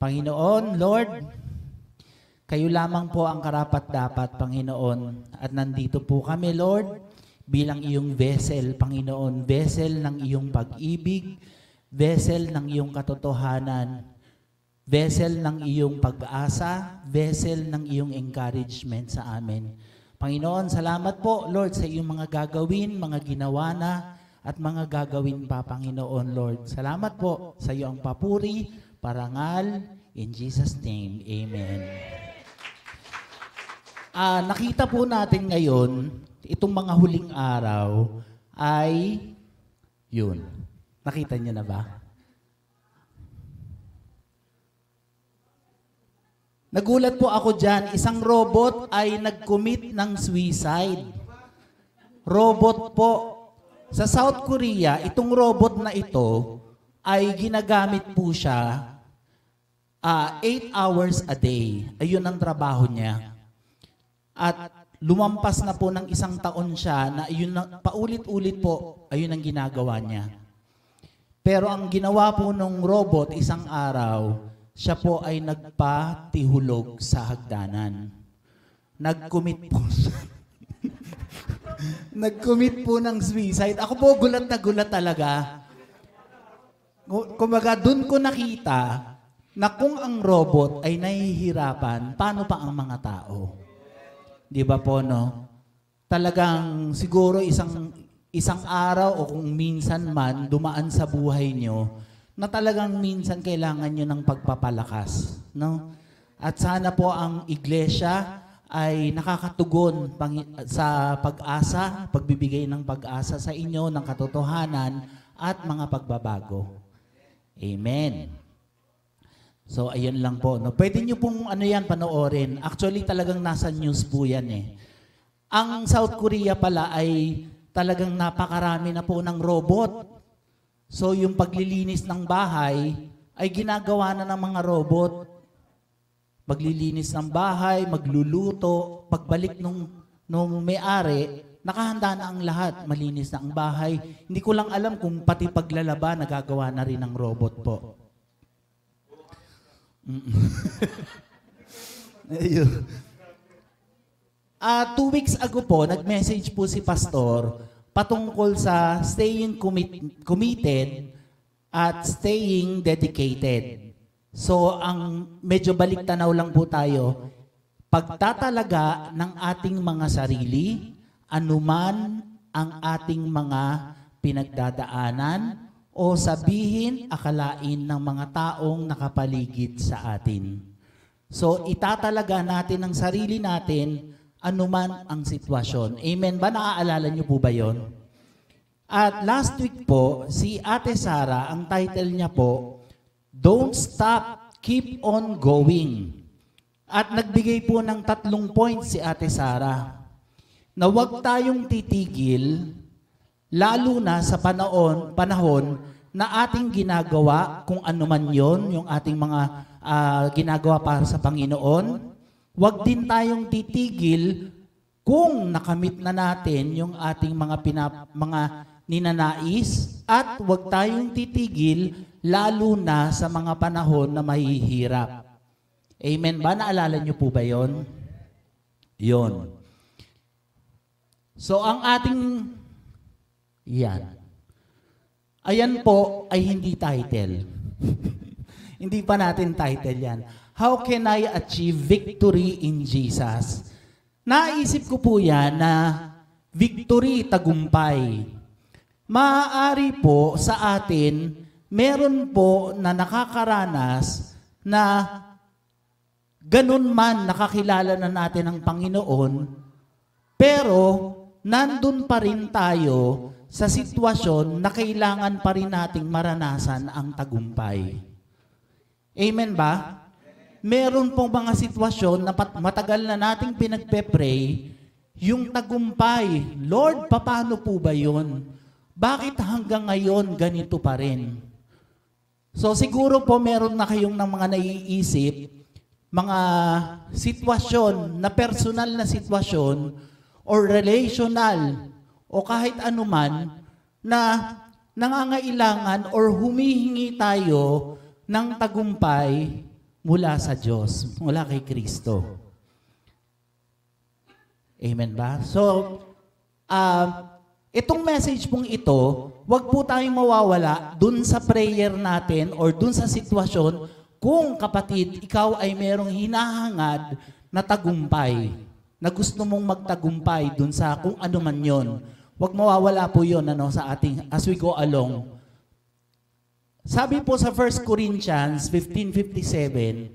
Panginoon, Lord, kayo lamang po ang karapat-dapat, Panginoon. At nandito po kami, Lord, bilang iyong vessel, Panginoon. Vessel ng iyong pag-ibig, vessel ng iyong katotohanan, vessel ng iyong pag-asa, vessel ng iyong encouragement sa amin. Panginoon, salamat po, Lord, sa iyong mga gagawin, mga ginawa na, at mga gagawin pa, Panginoon, Lord. Salamat po sa iyo ang papuri, parangal, in Jesus' name, Amen. Nakita po natin ngayon, itong mga huling araw ay yun. Nakita niyo na ba? Nagulat po ako dyan, isang robot ay nag-commit ng suicide. Robot po. Sa South Korea, itong robot na ito ay ginagamit po siya 8 hours a day. Ayun ang trabaho niya. At lumampas na po ng 1 taon siya na paulit-ulit po, ayun ang ginagawa niya. Pero ang ginawa po ng robot isang araw, siya po ay nagpatihulog sa hagdanan. Nag-commit po siya. Nag-commit po ng suicide. Ako po gulat na gulat talaga. Kumbaga, doon ko nakita na kung ang robot ay nahihirapan, paano pa ang mga tao? Di ba po, no? Talagang siguro isang araw o kung minsan man dumaan sa buhay nyo na talagang minsan kailangan nyo ng pagpapalakas. No? At sana po ang iglesia ay nakakatugon sa pag-asa, pagbibigay ng pag-asa sa inyo ng katotohanan at mga pagbabago. Amen. So, ayun lang po. No? Pwede nyo pong panoorin. Actually, talagang nasa news po yan eh. Ang South Korea pala ay talagang napakarami na po ng robot. So, yung paglilinis ng bahay ay ginagawa na ng mga robot. Maglilinis ng bahay, magluluto, pagbalik nung may-ari, nakahanda na ang lahat, malinis na ang bahay. Hindi ko lang alam kung pati paglalaba nagagawa na rin ng robot po. Ayun. 2 weeks ago po, nag-message po si Pastor patungkol sa staying committed at staying dedicated. So, ang medyo balik-tanaw lang po tayo, pagtatalaga ng ating mga sarili, anuman ang ating mga pinagdadaanan, o sabihin, akalain ng mga taong nakapaligid sa atin. So, itatalaga natin ang sarili natin, anuman ang sitwasyon. Amen ba? Naaalala niyo po ba yon? At last week po, si Ate Sara, ang title niya po, Don't Stop, Keep on Going. At nagbigay po ng 3 points si Ate Sara, na huwag tayong titigil, lalo na sa panahon na ating ginagawa, kung ano man yon, yung ating mga ginagawa para sa Panginoon. Huwag din tayong titigil kung nakamit na natin yung ating mga ninanais, at huwag tayong titigil lalo na sa mga panahon na mahihirap. Amen ba? Naalala niyo po ba yon? Yon. So, ang ating ayan po ay hindi title. Hindi pa natin title yan. How can I achieve victory in Jesus? Naisip ko po yan na victory, tagumpay. Maaari po sa atin, meron po na nakakaranas na ganun man nakakilala na natin ang Panginoon, pero nandun pa rin tayo sa sitwasyon na kailangan pa rin nating maranasan ang tagumpay. Amen ba? Meron pong mga sitwasyon na matagal na nating pinagpe-pray, yung tagumpay, Lord, paano po ba yun? Bakit hanggang ngayon ganito pa rin? So siguro po meron na kayong ng mga naiisip, mga sitwasyon, na personal na sitwasyon, or relational, o kahit anuman, na nangangailangan or humihingi tayo ng tagumpay mula sa Diyos, mula kay Kristo. Amen ba? So, itong message pong ito, wag po tayong mawawala dun sa prayer natin or dun sa sitwasyon kung kapatid, ikaw ay merong hinahangad na tagumpay, na gusto mong magtagumpay dun sa kung ano man yon. Wag mawawala po yon sa ating as we go along. Sabi po sa 1 Corinthians 15:57,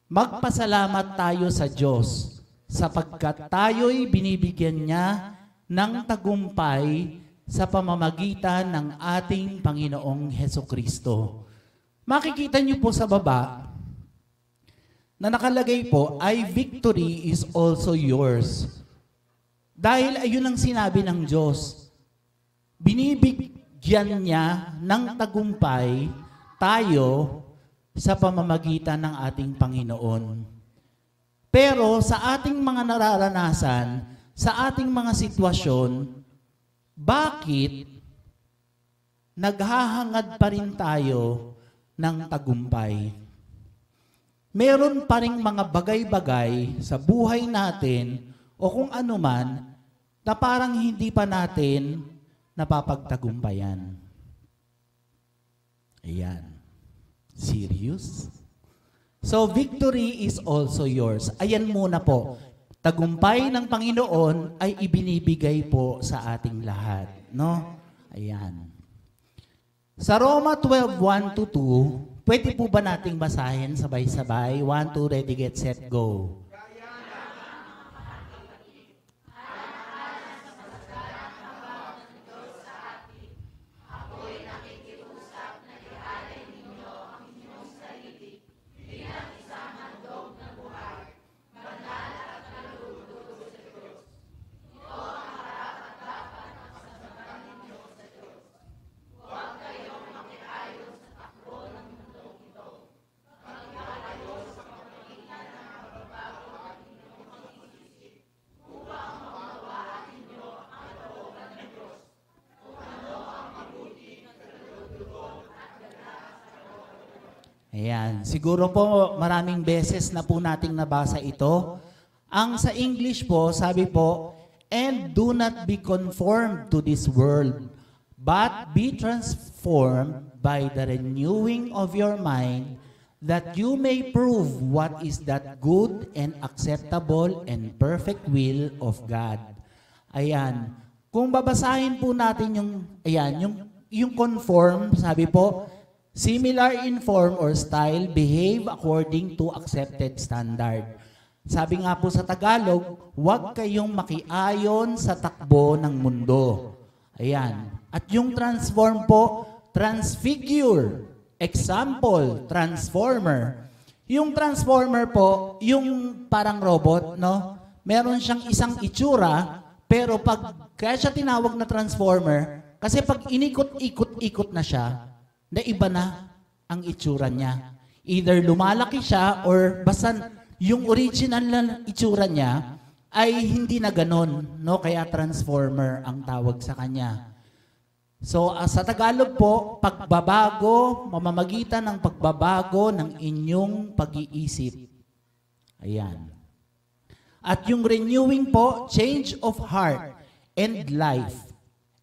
magpasalamat tayo sa Diyos sapagkat tayo'y binibigyan niya ng tagumpay sa pamamagitan ng ating Panginoong Hesukristo. Makikita niyo po sa baba na nakalagay po, ay victory is also yours. Dahil ayun ang sinabi ng Diyos. Binibigyan niya ng tagumpay tayo sa pamamagitan ng ating Panginoon. Pero sa ating mga nararanasan, sa ating mga sitwasyon, bakit naghahangad pa rin tayo ng tagumpay? Meron pa rin mga bagay-bagay sa buhay natin o kung ano man na parang hindi pa natin napapagtagumpayan. Ayan. Serious? So, victory is also yours. Ayan muna po. Tagumpay ng Panginoon ay ibinibigay po sa ating lahat. No? Ayan. Sa Roma 12:1-2, pwede po ba nating basahin sabay-sabay? 1, 2, ready, get, set, go. Ayan. Siguro po maraming beses na po nating nabasa ito. Ang sa English po, sabi po, and do not be conformed to this world, but be transformed by the renewing of your mind, that you may prove what is that good and acceptable and perfect will of God. Ayan. Kung babasahin po natin yung conform, sabi po, similar in form or style, behave according to accepted standard. Sabi nga po sa Tagalog, huwag kayong makiayon sa takbo ng mundo. Ayan. At yung transform po, transfigure. Example, transformer. Yung transformer po, yung parang robot, no? Meron siyang isang itsura, pero kaya siya tinawag na transformer, kasi pag inikot-ikot-ikot na siya, na iba na ang itsura niya. Either lumalaki siya or basta yung original na itsura niya ay hindi na ganon, no? Kaya transformer ang tawag sa kanya. So sa Tagalog po, pagbabago, mamamagitan ng pagbabago ng inyong pag-iisip. Ayan. At yung renewing po, change of heart and life.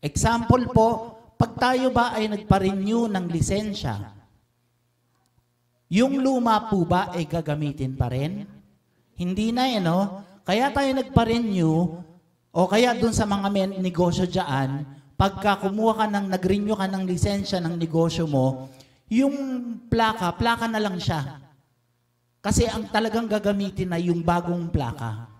Example po, pag tayo ba ay nagpa-renew ng lisensya, yung luma po ba ay gagamitin pa rin? Hindi na no? Kaya tayo nagpa-renew, o kaya dun sa mga negosyo dyan, pagka kumuha ka nag-renew ka ng lisensya ng negosyo mo, yung plaka na lang siya. Kasi ang talagang gagamitin na yung bagong plaka.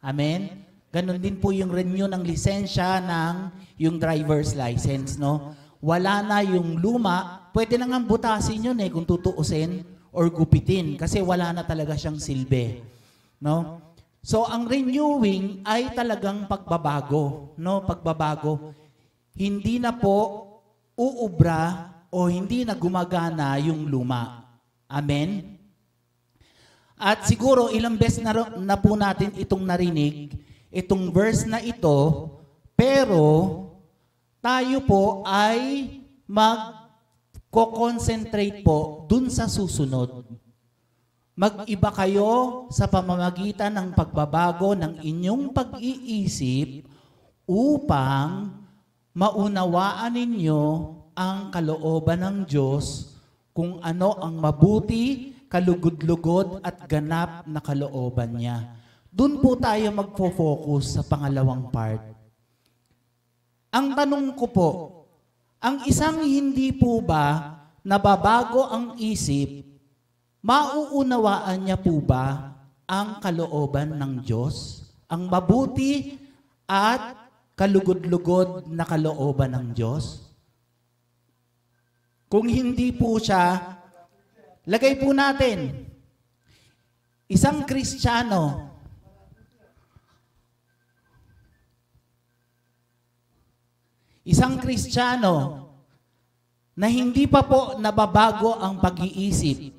Amen? Ganon din po yung renew ng lisensya ng yung driver's license, no? Wala na yung luma, pwede na nga butasin yun kung tutuusin or gupitin kasi wala na talaga siyang silbi, no? So ang renewing ay talagang pagbabago, no? Pagbabago. Hindi na po uubra o hindi na gumagana yung luma. Amen? At siguro ilang beses na po natin itong narinig, itong verse na ito, pero tayo po ay mag-concentrate po dun sa susunod. Mag-iba kayo sa pamamagitan ng pagbabago ng inyong pag-iisip upang maunawaan ninyo ang kalooban ng Diyos kung ano ang mabuti, kalugod-lugod at ganap na kalooban niya. Doon po tayo magfo-focus sa pangalawang part. Ang tanong ko po, ang isang hindi po ba nababago ang isip, mauunawaan niya po ba ang kalooban ng Diyos? Ang mabuti at kalugod-lugod na kalooban ng Diyos? Kung hindi po siya, lagay po natin, isang Kristiyano, na hindi pa po nababago ang pag-iisip,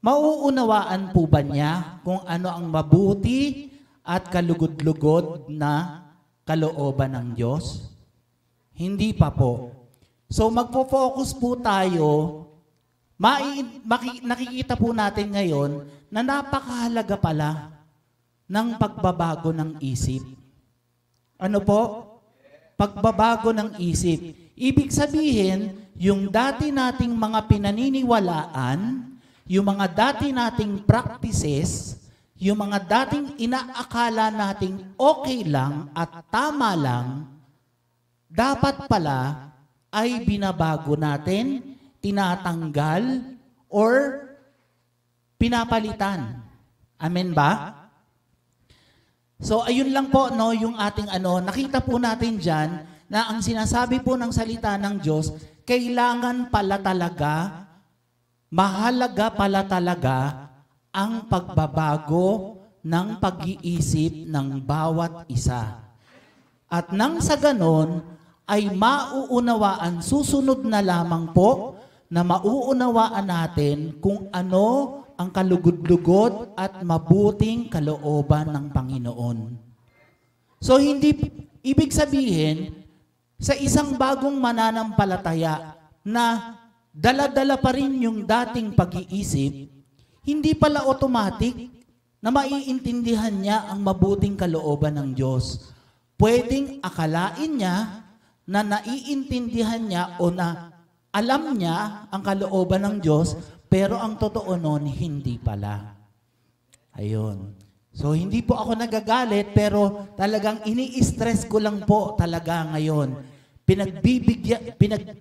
mauunawaan po ba niya kung ano ang mabuti at kalugod-lugod na kalooban ng Diyos? Hindi pa po. So magpo-focus po tayo, nakikita po natin ngayon na napakahalaga pala ng pagbabago ng isip. Ano po? Pagbabago ng isip. Ibig sabihin, yung dati nating mga pinaniniwalaan, yung mga dati nating practices, yung mga dating inaakala nating okay lang at tama lang, dapat pala ay binabago natin, tinatanggal, or pinapalitan. Amen ba? So ayun lang po no, yung ating nakita po natin diyan na ang sinasabi po ng salita ng Diyos, kailangan pala talaga, mahalaga pala talaga ang pagbabago ng pag-iisip ng bawat isa. At nang sa ganon ay mauunawaan, susunod na lamang po na mauunawaan natin kung ano ang kalugod-lugod at mabuting kalooban ng Panginoon. So ibig sabihin, sa isang bagong mananampalataya na dala-dala pa rin yung dating pag-iisip, hindi pala automatic na maiintindihan niya ang mabuting kalooban ng Diyos. Pwedeng akalain niya na naiintindihan niya o na alam niya ang kalooban ng Diyos, pero ang totoo nun, hindi pala. Ayun. So, hindi po ako nagagalit, pero talagang ini-stress ko lang po talaga ngayon.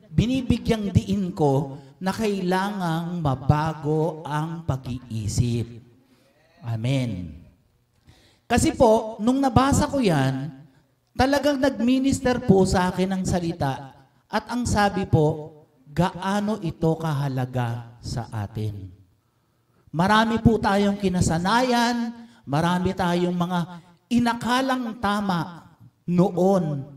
Binibigyang diin ko na kailangang mabago ang pag-iisip. Amen. Kasi po, nung nabasa ko yan, talagang nag-minister po sa akin ang salita. At ang sabi po, gaano ito kahalaga sa atin. Marami po tayong kinasanayan, marami tayong mga inakalang tama noon.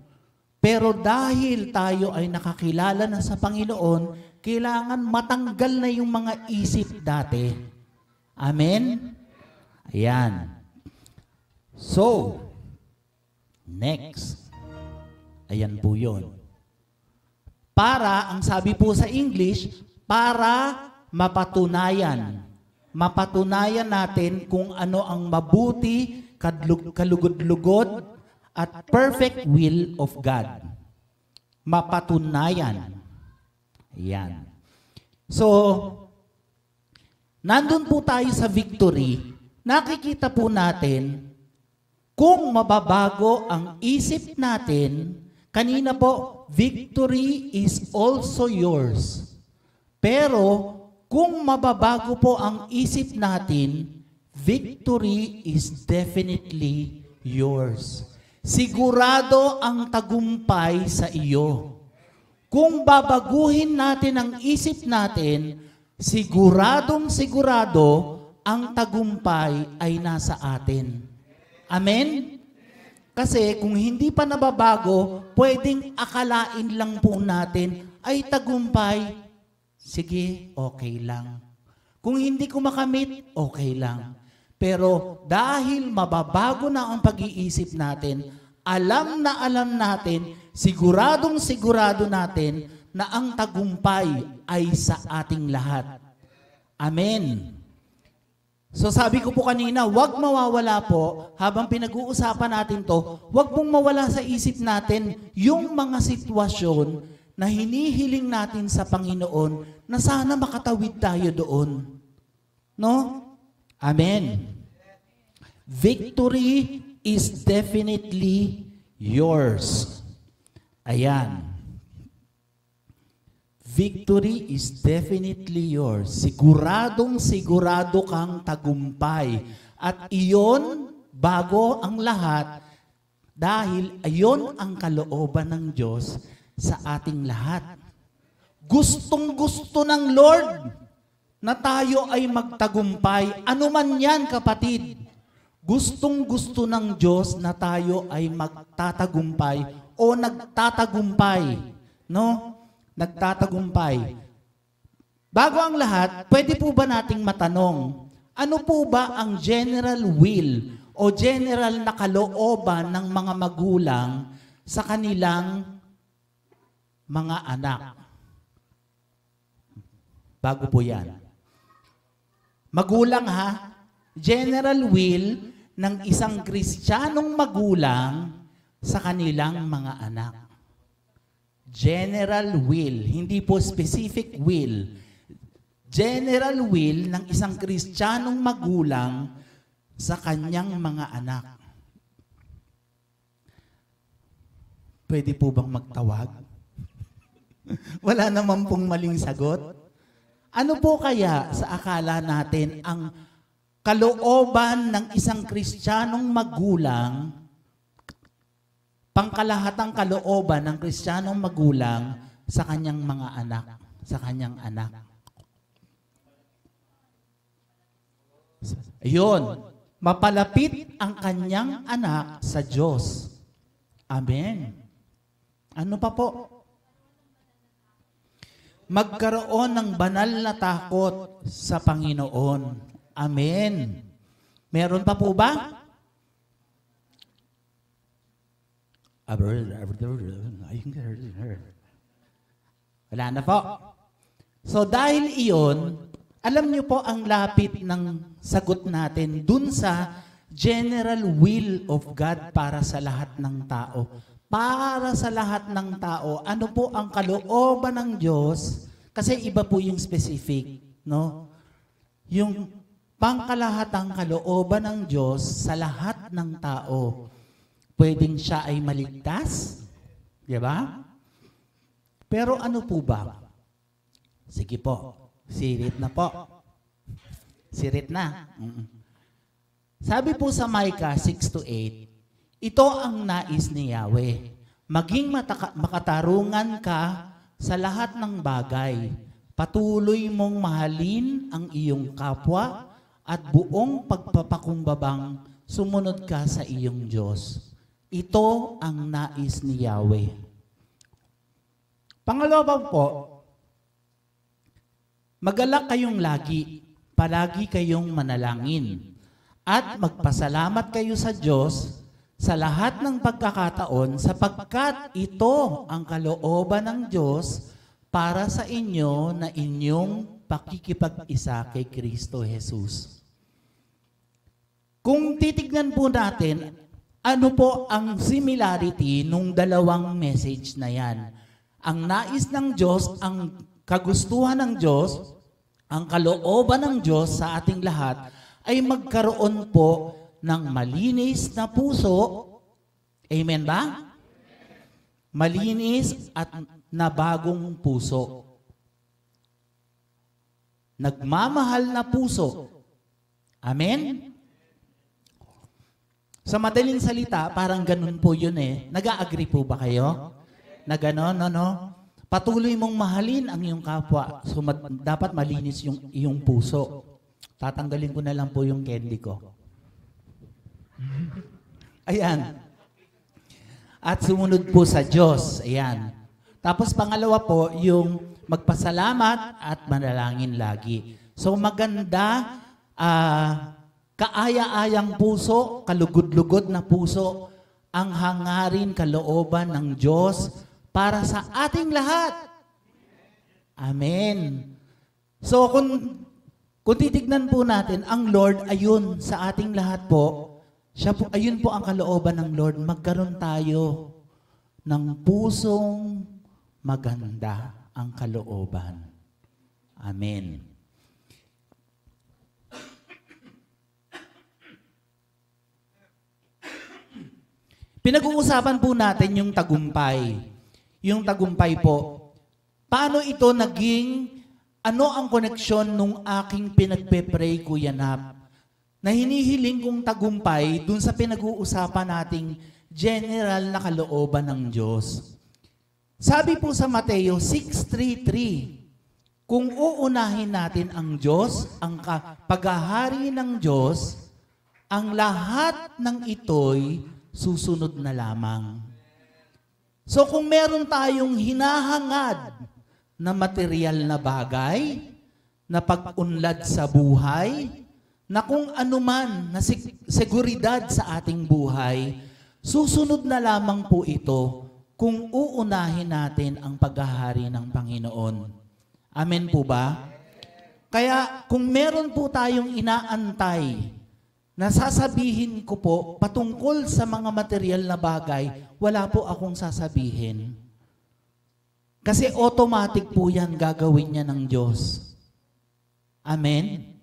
Pero dahil tayo ay nakakilala na sa Panginoon, kailangan matanggal na yung mga isip dati. Amen? Ayan. So, next. Ayan po yun. Para, ang sabi po sa English, para mapatunayan. Mapatunayan natin kung ano ang mabuti, kalugod-lugod, at perfect will of God. Mapatunayan. Ayan. So, nandun po tayo sa victory, nakikita po natin kung mababago ang isip natin. Kanina po, victory is also yours. Pero, kung mababago po ang isip natin, victory is definitely yours. Sigurado ang tagumpay sa iyo. Kung babaguhin natin ang isip natin, siguradong sigurado ang tagumpay ay nasa atin. Amen? Kasi kung hindi pa nababago, pwedeng akalain lang po natin, ay tagumpay, sige, okay lang. Kung hindi ko makamit, okay lang. Pero dahil mababago na ang pag-iisip natin, alam natin, siguradong sigurado natin na ang tagumpay ay sa ating lahat. Amen. So sabi ko po kanina, huwag mawawala po, habang pinag-uusapan natin to, huwag pong mawala sa isip natin yung mga sitwasyon na hinihiling natin sa Panginoon na sana makatawid tayo doon. No? Amen. Victory is definitely yours. Ayan. Victory is definitely yours. Siguradong sigurado kang tagumpay. At iyon, bago ang lahat, dahil ayon ang kalooban ng Diyos sa ating lahat. Gustong-gusto ng Lord na tayo ay magtagumpay. Ano man yan, kapatid. Gustong-gusto ng Diyos na tayo ay magtatagumpay o nagtatagumpay. No? Nagtatagumpay. Bago ang lahat, pwede po ba nating matanong, ano po ba ang general will o general na kalooban ng mga magulang sa kanilang mga anak? Bago po yan. Magulang ha, general will ng isang Kristiyanong magulang sa kanilang mga anak. General will, hindi po specific will. General will ng isang Kristiyanong magulang sa kanyang mga anak. Pwede po bang magtawag? Wala naman pong maling sagot. Ano po kaya sa akala natin ang kalooban ng isang Kristiyanong magulang, pangkalahatang kalooban ng Kristiyanong magulang sa kanyang mga anak, sa kanyang anak? Ayun, mapalapit ang kanyang anak sa Diyos. Amen. Ano pa po? Magkaroon ng banal na takot sa Panginoon. Amen. Meron pa po ba? Wala na po. So dahil iyon, alam niyo po ang lapit ng sagot natin dun sa general will of God para sa lahat ng tao. Para sa lahat ng tao, ano po ang kalooban ng Diyos? Kasi iba po yung specific, no? Yung pangkalahatang kalooban ng Diyos sa lahat ng tao. Pwedeng siya ay maligtas, di ba? Pero ano po ba? Sige po, sirit na po. Sirit na. Sabi po sa Micah 6:8, ito ang nais ni Yahweh, maging makatarungan ka sa lahat ng bagay. Patuloy mong mahalin ang iyong kapwa at buong pagpapakumbabang sumunod ka sa iyong Diyos. Ito ang nais ni Yahweh. Pangalawa po, magalak kayong lagi, palagi kayong manalangin, at magpasalamat kayo sa Diyos sa lahat ng pagkakataon sapagkat ito ang kalooban ng Diyos para sa inyo na inyong pakikipag-isa kay Kristo Jesus. Kung titignan po natin, ano po ang similarity nung dalawang message na yan? Ang nais ng Diyos, ang kagustuhan ng Diyos, ang kalooban ng Diyos sa ating lahat ay magkaroon po ng malinis na puso. Amen ba? Malinis at na bagong puso. Nagmamahal na puso. Amen? Sa madaling salita, parang ganun po yun eh. Nag-a-agree po ba kayo? Na ganon, no? Patuloy mong mahalin ang iyong kapwa. So dapat malinis yung iyong puso. Tatanggalin ko na lang po yung candy ko. Ayan. At sumunod po sa Diyos. Ayan. Tapos pangalawa po, yung magpasalamat at manalangin lagi. So maganda, kaaya-ayang puso, kalugod-lugod na puso, ang hangarin, kalooban ng Diyos para sa ating lahat. Amen. So kung Kung titignan po natin, ang Lord, ayun, sa ating lahat po, siya po, ayun po ang kalooban ng Lord, magkaroon tayo ng pusong maganda ang kalooban. Amen. Pinag-uusapan po natin yung tagumpay. Yung tagumpay po. Paano ito naging, ano ang koneksyon nung aking pinagpe-pray, Kuya Nap? Na hinihiling kong tagumpay dun sa pinag-uusapan nating general na kalooban ng Diyos. Sabi po sa Mateo 6:33, kung uunahin natin ang Diyos, ang paghahari ng Diyos, ang lahat ng ito'y susunod na lamang. So kung meron tayong hinahangad na material na bagay, na pag-unlad sa buhay, na kung anuman na seguridad sa ating buhay, susunod na lamang po ito kung uunahin natin ang paghahari ng Panginoon. Amen po ba? Kaya kung meron po tayong inaantay, nasasabihin ko po, patungkol sa mga material na bagay, wala po akong sasabihin. Kasi automatic po yan, gagawin niya ng Diyos. Amen?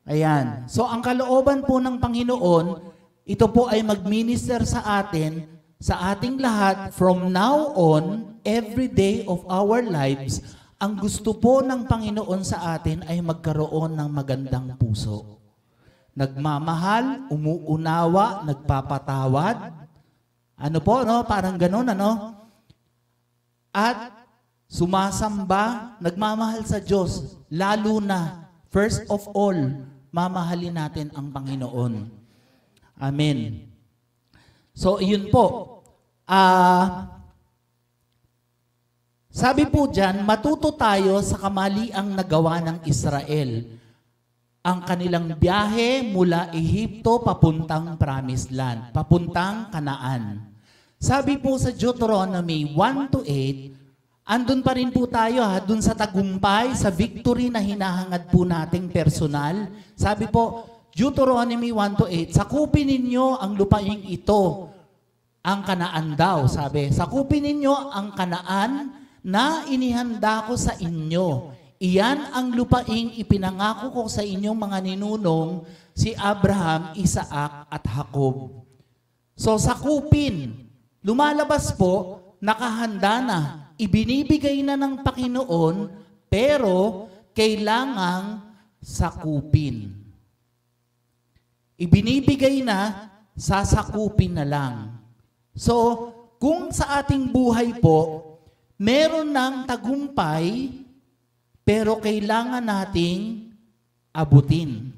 Ayan. So, ang kalooban po ng Panginoon, ito po ay mag-minister sa atin, sa ating lahat, from now on, every day of our lives, ang gusto po ng Panginoon sa atin ay magkaroon ng magandang puso. Nagmamahal, umuunawa, nagpapatawad. Ano po, no? Parang ganun, ano? At sumasamba, nagmamahal sa Diyos. Lalo na, first of all, mamahalin natin ang Panginoon. Amen. So, yun po. Sabi po dyan, matuto tayo sa kamaliang nagawa ng Israel. Ang kanilang biyahe mula Ehipto papuntang Promised Land, papuntang Kanaan. Sabi po sa Deuteronomy 1-8, andun pa rin po tayo dun sa tagumpay, sa victory na hinahangad po nating personal. Sabi po, Deuteronomy 1-8, sakupin ninyo ang lupaing ito, ang Kanaan daw, sabi. Sakupin ninyo ang Kanaan na inihanda ko sa inyo. Iyan ang lupaing ipinangako ko sa inyong mga ninunong, si Abraham, Isaac at Jacob. So sakupin, lumalabas po, nakahanda na, ibinibigay na ng Panginoon, pero kailangang sakupin. Ibinibigay na, sasakupin na lang. So, kung sa ating buhay po, meron ng tagumpay, pero kailangan nating abutin.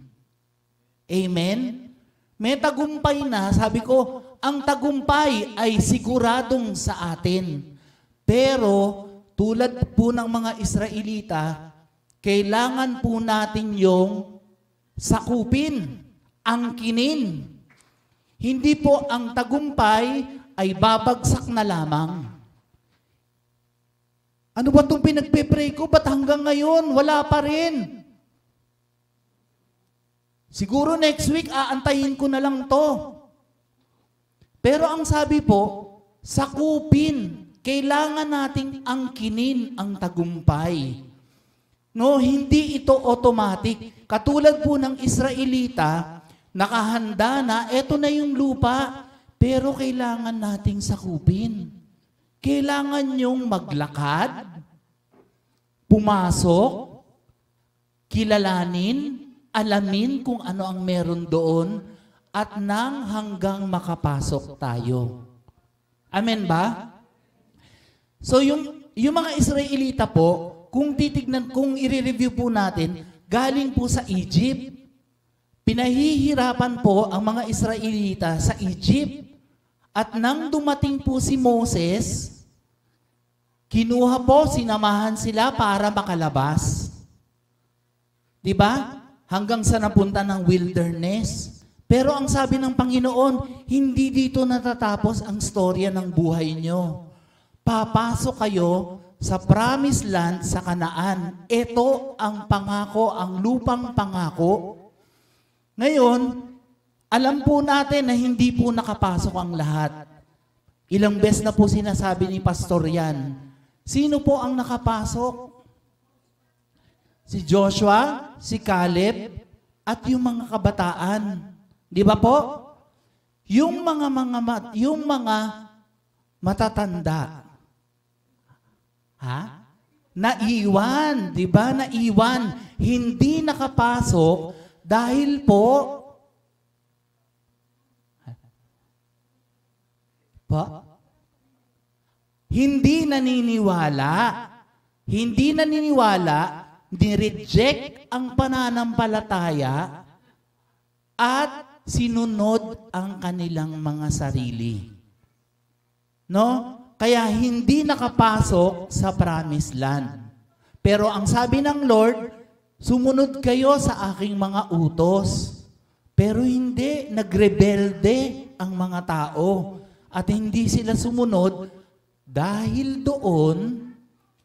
Amen? May tagumpay na, sabi ko, ang tagumpay ay siguradong sa atin. Pero, tulad po ng mga Israelita, kailangan po natin yung sakupin, angkinin. Hindi po ang tagumpay ay babagsak na lamang. Ano ba itong pinagpe-pray ko? Ba't hanggang ngayon? Wala pa rin. Siguro next week, aantayin ko na lang to. Pero ang sabi po, sakupin. Kailangan nating angkinin ang tagumpay. No, hindi ito automatic. Katulad po ng Israelita, nakahanda na, eto na yung lupa, pero kailangan nating sakupin. Kailangan nyong maglakad, pumasok, kilalanin, alamin kung ano ang meron doon, at nang hanggang makapasok tayo. Amen ba? So yung mga Israelita po, kung titignan, kung i-review po natin, galing po sa Egypt. Pinahihirapan po ang mga Israelita sa Egypt. At nang dumating po si Moses, kinuha po, sinamahan sila para makalabas. Diba? Hanggang sa napunta ng wilderness. Pero ang sabi ng Panginoon, hindi dito natatapos ang storya ng buhay nyo. Papasok kayo sa promised land sa Kanaan. Ito ang pangako, ang lupang pangako. Ngayon, alam po natin na hindi po nakapasok ang lahat. Ilang beses na po sinasabi ni Pastor yan. Sino po ang nakapasok? Si Joshua, si Caleb, at yung mga kabataan. Di ba po? Yung mga matatanda. Ha? Naiwan, di ba? Naiwan. Hindi nakapasok dahil po hindi naniniwala. Hindi naniniwala, ni-reject ang pananampalataya at sinunod ang kanilang mga sarili. No? Kaya hindi nakapasok sa promised land. Pero ang sabi ng Lord, sumunod kayo sa aking mga utos. Pero hindi, nagrebelde ang mga tao. At hindi sila sumunod dahil doon,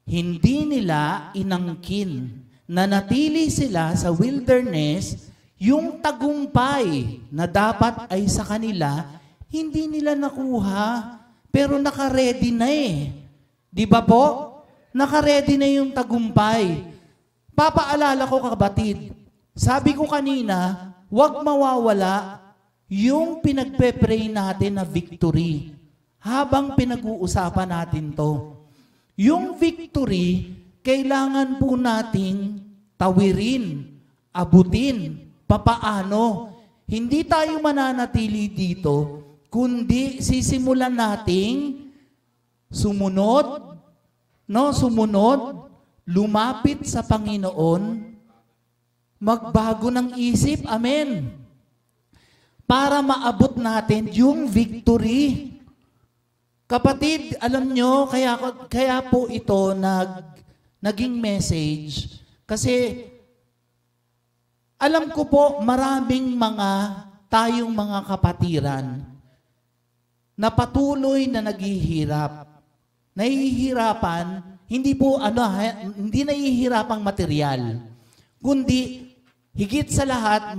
hindi nila inangkin. Nanatili sila sa wilderness, yung tagumpay na dapat ay sa kanila, hindi nila nakuha. Pero naka-ready na eh. Di ba po? Naka-ready na yung tagumpay. Papaalala ko kapatid, sabi ko kanina, huwag mawawala yung pinagpe-pray natin na victory habang pinag-uusapan natin to. Yung victory, kailangan po nating tawirin, abutin, papaano. Hindi tayo mananatili dito, kundi sisimulan nating sumunod, lumapit sa Panginoon, magbago ng isip, amen, para maabot natin yung victory. Kapatid, alam nyo, kaya po ito naging message, kasi alam ko po maraming tayong mga kapatiran na patuloy na naghihirap. Nahihirapan, hindi nahihirapang material, kundi higit sa lahat,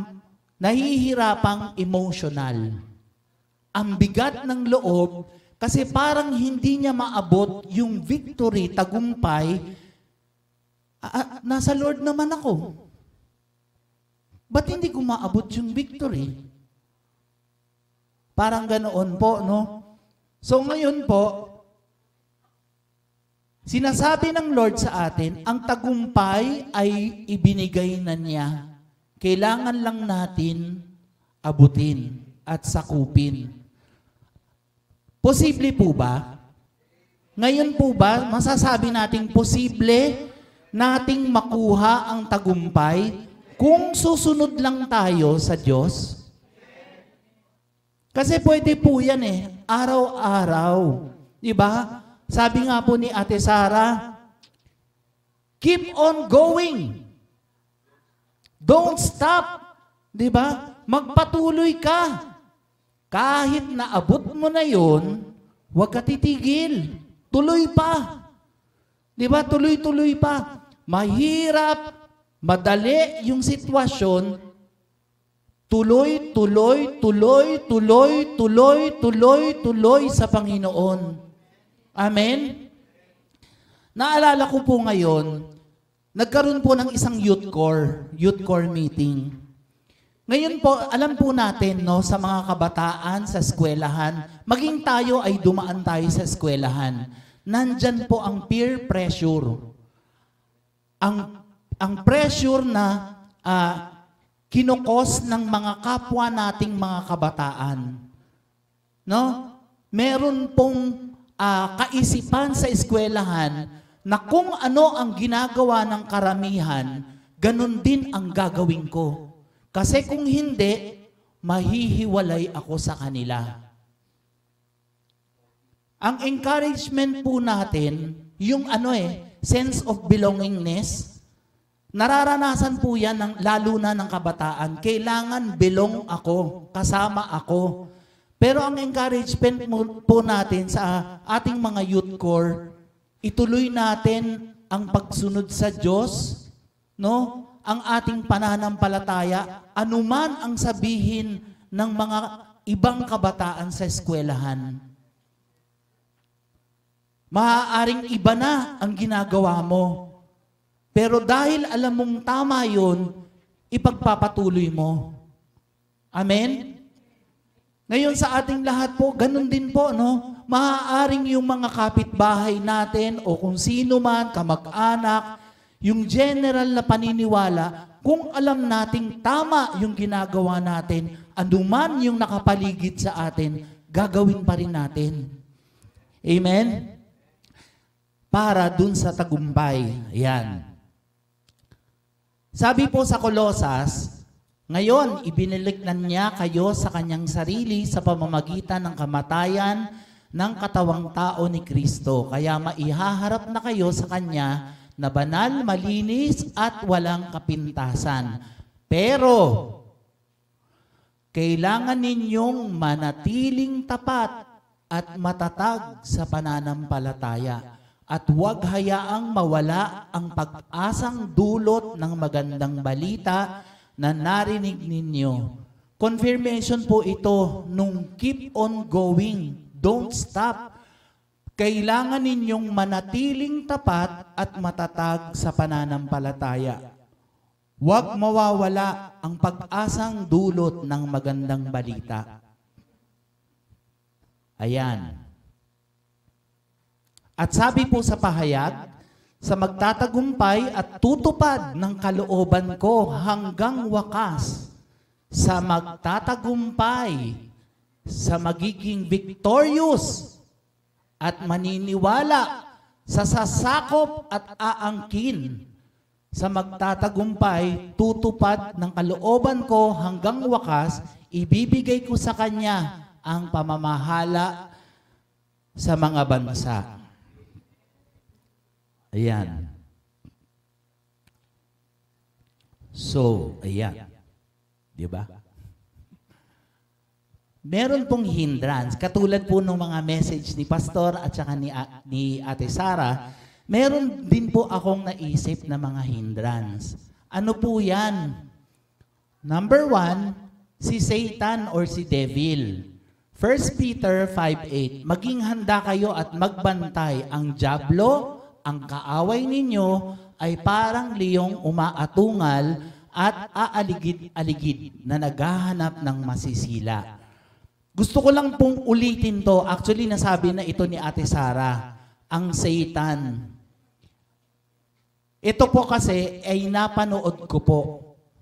nahihirapang emotional. Ang bigat ng loob, kasi parang hindi niya maabot yung victory, tagumpay. Nasa Lord naman ako. Ba't hindi ko maabot yung victory? Parang ganoon po, no? So ngayon po, sinasabi ng Lord sa atin, ang tagumpay ay ibinigay na niya. Kailangan lang natin abutin at sakupin. Posible po ba? Ngayon po ba, masasabi nating posible nating makuha ang tagumpay kung susunod lang tayo sa Diyos? Kasi pwede po yan araw-araw. Diba? Sabi nga po ni Ate Sara, keep on going. Don't stop. Diba? Magpatuloy ka. Kahit naabot mo na yon, huwag ka titigil. Tuloy pa. Diba? Tuloy-tuloy pa. Mahirap, madali yung sitwasyon, tuloy sa Panginoon. Amen? Naalala ko po ngayon, nagkaroon po ng isang youth core meeting. Ngayon po, alam po natin sa mga kabataan sa eskwelahan, maging tayo ay dumaan tayo sa eskwelahan. Nandyan po ang peer pressure. Ang pressure na kinukos ng mga kapwa nating mga kabataan. No? Meron pong kaisipan sa eskwelahan na kung ano ang ginagawa ng karamihan, ganun din ang gagawin ko. Kasi kung hindi, mahihiwalay ako sa kanila. Ang encouragement po natin, yung sense of belongingness, nararanasan po yan lalo na ng kabataan. Kailangan belong ako, kasama ako. Pero ang encouragement po natin sa ating mga youth core, ituloy natin ang pagsunod sa Diyos, no? Ang ating pananampalataya, anuman ang sabihin ng mga ibang kabataan sa eskwelahan. Maaaring iba na ang ginagawa mo. Pero dahil alam mong tama yun, ipagpapatuloy mo. Amen? Ngayon sa ating lahat po, ganun din po, no? Maaaring yung mga kapitbahay natin o kung sino man, kamag-anak, yung general na paniniwala, kung alam nating tama yung ginagawa natin, anuman yung nakapaligid sa atin, gagawin pa rin natin. Amen? Para dun sa tagumpay. Ayan. Sabi po sa Kolosas, ngayon, ibiniliknan niya kayo sa kanyang sarili sa pamamagitan ng kamatayan ng katawang tao ni Kristo. Kaya maihaharap na kayo sa kanya na banal, malinis at walang kapintasan. Pero, kailangan ninyong manatiling tapat at matatag sa pananampalataya. At huwag hayaang mawala ang pag-asang dulot ng magandang balita na narinig ninyo. Confirmation po ito nung keep on going, don't stop. Kailangan ninyong manatiling tapat at matatag sa pananampalataya. Huwag mawawala ang pag-asang dulot ng magandang balita. Ayan. At sabi po sa pahayag, sa magtatagumpay at tutupad ng kalooban ko hanggang wakas, sa magtatagumpay, sa magiging victorious, at maniniwala sa sasakop at aangkin. Sa magtatagumpay, tutupad ng kalooban ko hanggang wakas, ibibigay ko sa kanya ang pamamahala sa mga bansa. Ayan. So, ayan. Diba? Meron pong hindrance. Katulad po ng mga message ni Pastor at saka ni Ate Sara, meron din po akong naisip na mga hindrance. Ano po yan? Number 1, si Satan or si Devil. 1 Peter 5:8, maging handa kayo at magbantay. Ang dyablo, ang kaaway ninyo, ay parang liyong umaatungal at aaligid-aligid na naghahanap ng masisila. Gusto ko lang pong ulitin to. Actually, nasabi na ito ni Ate Sara, ang Satan. Ito po kasi ay napanood ko po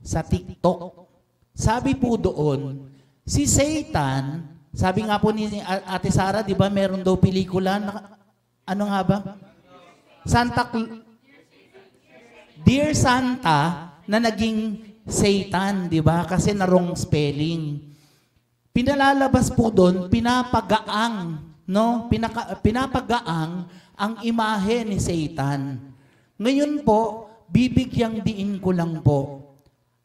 sa TikTok. Sabi po doon, si Satan, sabi nga po ni Ate Sara, di ba meron daw pelikula, ano nga ba? Dear Santa, na naging Satan, di ba? Kasi na wrong spelling. Pinalalabas po doon, pinapagaang, no? Pinapagaang ang imahe ni Satan. Ngayon po, bibigyang diin ko lang po.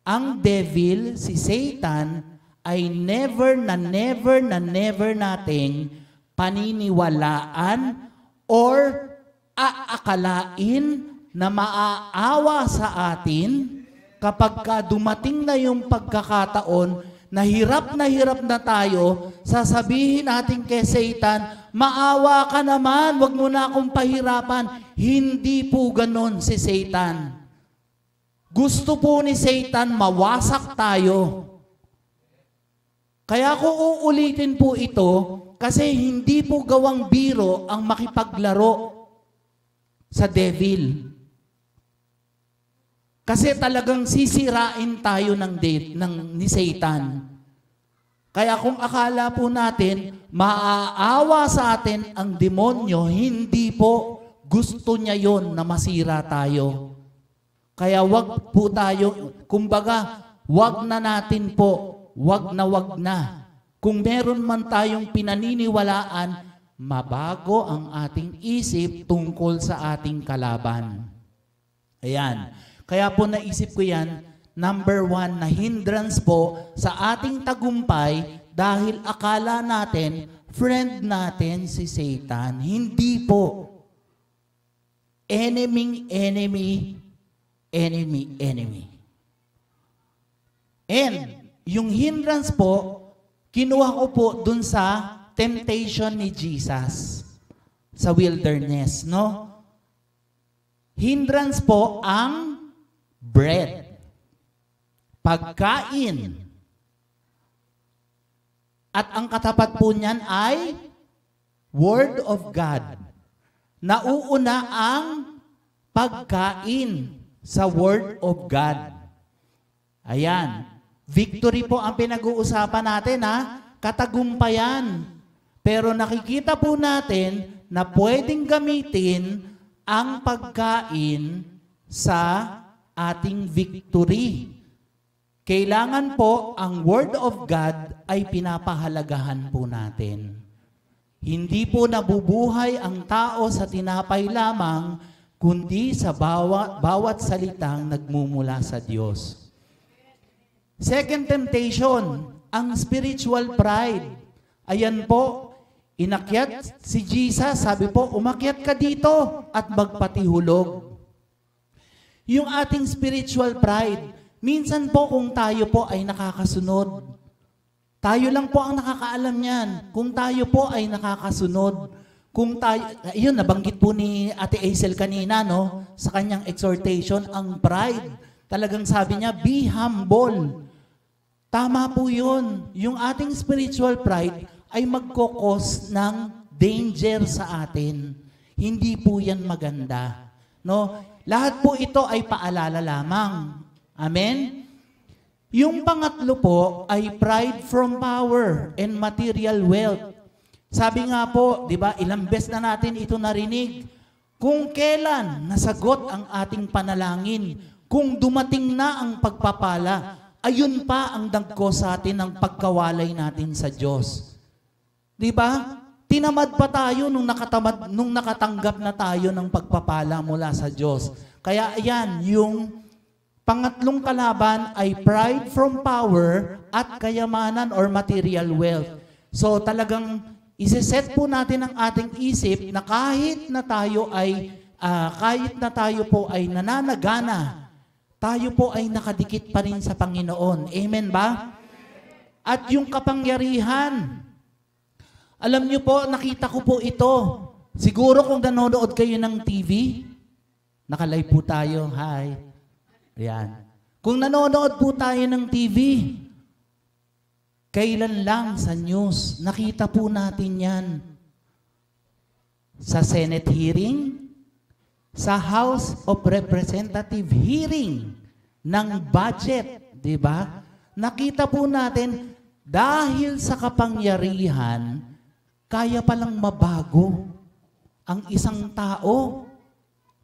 Ang devil, si Satan, ay never nating paniniwalaan or aakalain na maaawa sa atin kapag dumating na yung pagkakataon na hirap na tayo, sasabihin natin kay Satan, maawa ka naman, wag mo na akong pahirapan. Hindi po ganon si Satan. Gusto po ni Satan mawasak tayo. Kaya ko uulitin po ito kasi hindi po gawang biro ang makipaglaro sa devil. Kasi talagang sisirain tayo ni Satan. Kaya kung akala po natin, maaawa sa atin ang demonyo, hindi po. Gusto niya yon na masira tayo. Kaya wag po tayo, kumbaga, wag na natin po, wag na. Kung meron man tayong pinaniniwalaan, mabago ang ating isip tungkol sa ating kalaban. Ayan. Kaya po naisip ko yan, number 1 na hindrance po sa ating tagumpay dahil akala natin, friend natin si Satan. Hindi po. enemy, enemy, enemy, enemy. And yung hindrance po, kinuha ko po dun sa temptation ni Jesus sa wilderness, no? Hindrance po ang bread, pagkain. At ang katapat po niyan ay Word of God. Nauuna ang pagkain sa Word of God. Ayan. Victory po ang pinag-uusapan natin, ha? Katagumpayan. Pero nakikita po natin na pwedeng gamitin ang pagkain sa ating victory. Kailangan po ang Word of God ay pinapahalagahan po natin. Hindi po nabubuhay ang tao sa tinapay lamang, kundi sa bawat salitang nagmumula sa Diyos. Second temptation, ang spiritual pride. Ayan po, inakyat si Jesus, sabi po, umakyat ka dito at magpatihulog. Yung ating spiritual pride, minsan po kung tayo po ay nakakasunod, tayo lang po ang nakakaalam niyan. Kung tayo po ay nakakasunod, kung tayo, yun, nabanggit po ni Ate Aisel kanina, no, sa kanyang exhortation, ang pride. Talagang sabi niya, be humble. Tama po yun. Yung ating spiritual pride ay magkokos ng danger sa atin. Hindi po yan maganda. No? Lahat po ito ay paalala lamang. Amen? Yung pangatlo po ay pride from power and material wealth. Sabi nga po, di ba, ilang beses na natin ito narinig, kung kailan nasagot ang ating panalangin, kung dumating na ang pagpapala, ayun pa ang dagko sa atin ng pagkawalay natin sa Diyos. Di ba? Tinamad pa tayo nung nakatanggap na tayo ng pagpapala mula sa Diyos. Kaya ayan, yung pangatlong kalaban ay pride from power at kayamanan or material wealth. So talagang iseset po natin ang ating isip na kahit na tayo po ay nananagana, tayo po ay nakadikit pa rin sa Panginoon. Amen ba? At yung kapangyarihan, alam niyo po, nakita ko po ito. Siguro kung nanonood kayo ng TV, nakalive po tayo. Hi. Ayan. Kung nanonood po tayo ng TV, kailan lang sa news, nakita po natin yan. Sa Senate hearing, sa House of Representative hearing ng budget, di ba? Nakita po natin, dahil sa kapangyarihan, kaya palang mabago ang isang tao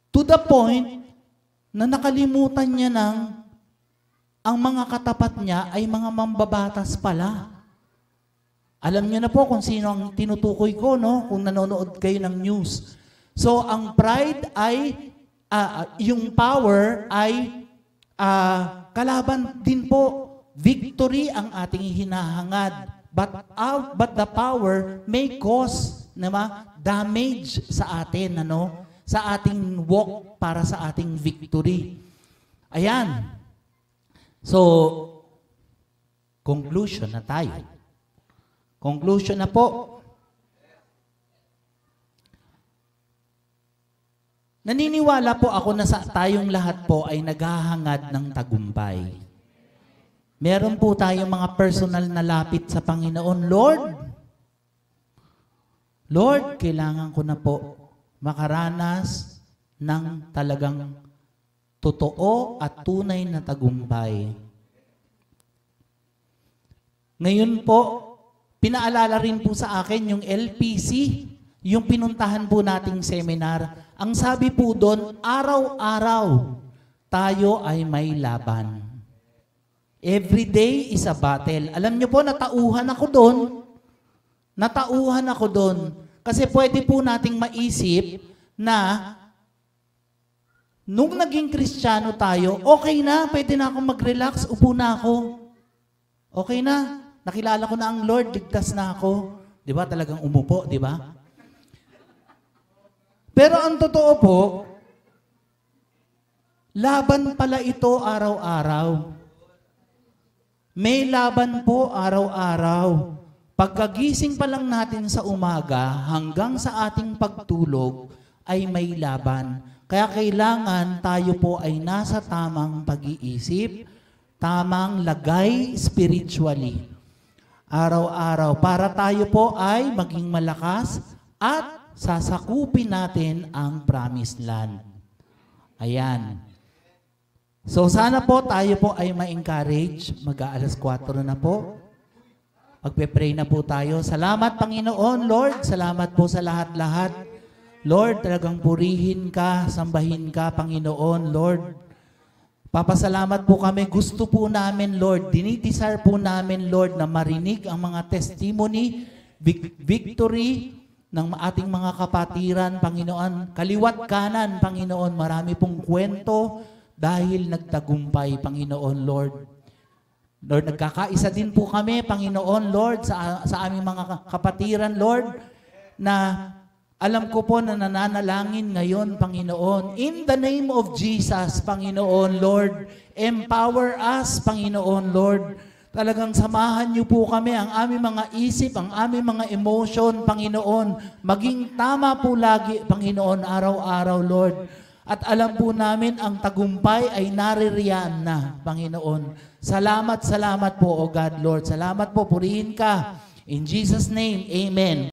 to the point na nakalimutan niya ang mga katapat niya ay mga mambabatas pala. Alam niyo na po kung sino ang tinutukoy ko, no? Kung nanonood kayo ng news. So, ang pride ay, yung power ay kalaban din po. Victory ang ating hinahangad. But the power may cause damage sa atin, ano? Sa ating walk para sa ating victory. Ayan. So, conclusion na tayo. Conclusion na po. Naniniwala po ako na tayong lahat po ay naghahangad ng tagumpay. Meron po tayong mga personal na lapit sa Panginoon. Lord, kailangan ko na po makaranas ng talagang totoo at tunay na tagumpay. Ngayon po, pinaalala rin po sa akin yung LPC, yung pinuntahan po nating seminar. Ang sabi po doon, araw-araw tayo ay may laban. Every day is a battle. Alam niyo po, natauhan ako doon. Natauhan ako doon. Kasi pwede po nating maisip na nung naging Kristiyano tayo, okay na, pwede na akong mag-relax, upo na ako. Okay na, nakilala ko na ang Lord, ligtas na ako. Di ba? Talagang umupo, di ba? Pero ang totoo po, Laban pala ito araw-araw. May laban po araw-araw. Pagkagising pa lang natin sa umaga hanggang sa ating pagtulog ay may laban. Kaya kailangan tayo po ay nasa tamang pag-iisip, tamang lagay spiritually. Araw-araw para tayo po ay maging malakas at sasakupin natin ang promised land. Ayan. So sana po tayo po ay ma-encourage. Mag-aalas 4 na po. Magpe-pray na po tayo. Salamat Panginoon, Lord. Salamat po sa lahat-lahat. Lord, talagang purihin ka, sambahin ka, Panginoon, Lord. Papasalamat po kami. Gusto po namin, Lord. Dinidesire po namin, Lord, na marinig ang mga testimony, victory ng ating mga kapatiran, Panginoon. Kaliwat kanan, Panginoon. Marami pong kwento dahil nagtagumpay, Panginoon, Lord. Lord, nagkakaisa din po kami, Panginoon, Lord, sa aming mga kapatiran, Lord, na alam ko po na nananalangin ngayon, Panginoon. In the name of Jesus, Panginoon, Lord, empower us, Panginoon, Lord. Talagang samahan niyo po kami, ang aming mga isip, ang aming mga emotion, Panginoon. Maging tama po lagi, Panginoon, araw-araw, Lord. At alam po namin ang tagumpay ay naririyan na, Panginoon. Salamat, salamat po, O God, Lord. Salamat po, purihin ka. In Jesus' name, Amen.